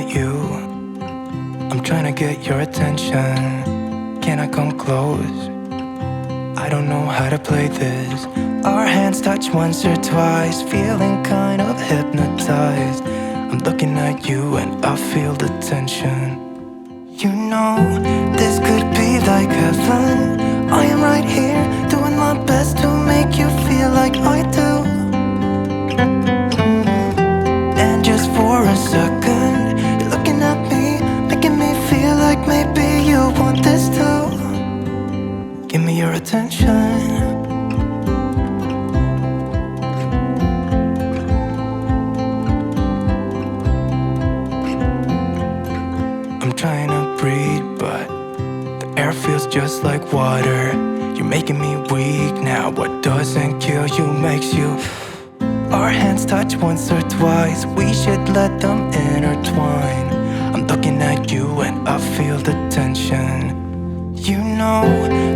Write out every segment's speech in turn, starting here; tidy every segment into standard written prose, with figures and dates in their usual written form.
at you. I'm trying to get your attention. Can I come close? I don't know how to play this. Our hands touch once or twice, feeling kind of hypnotized. I'm looking at you and I feel the tension. You know, this could be like heaven. I am right here, doing my best to make you feel like I do. And just for a second, you're looking at me, making me feel like maybe you want this too. Give me your attention. I'm trying to breathe, but the air feels just like water. You're making me weak now. What doesn't kill you makes you. Our hands touch once or twice, we should let them intertwine. I'm looking at you and I feel the tension. You know,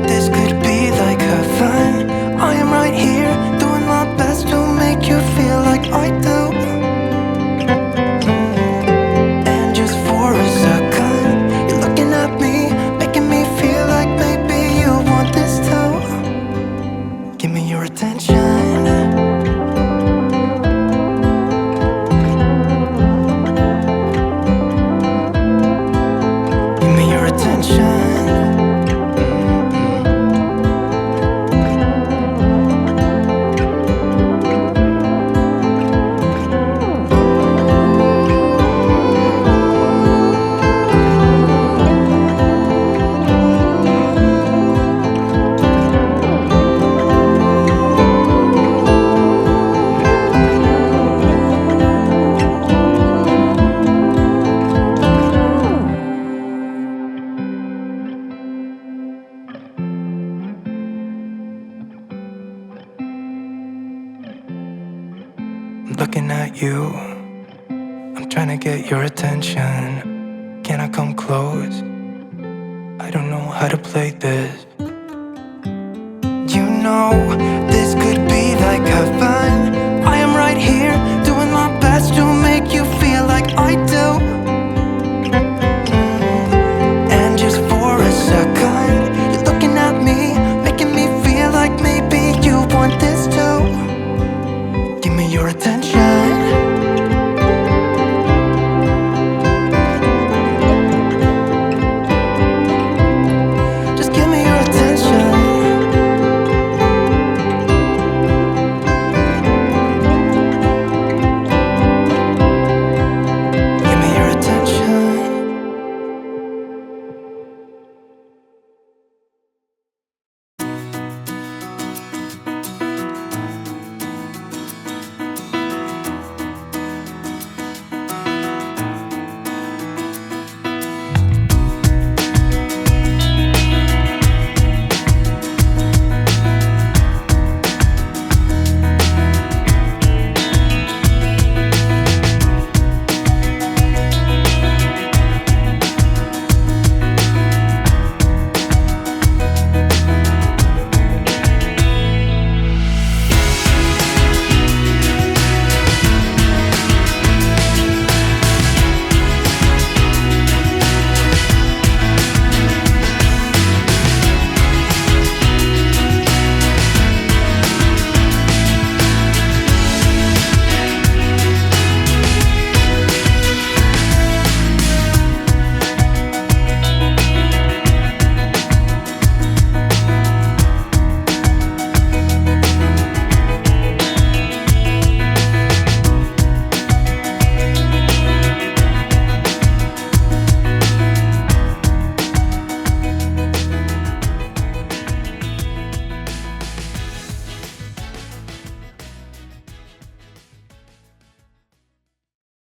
this could be like heaven. I am right here, doing my best to make you feel like I do. And just for a second, you're looking at me, making me feel like maybe you want this too. Give me your attention. I'm looking at you, I'm trying to get your attention. Can I come close? I don't know how to play this. You know, this could be like heaven.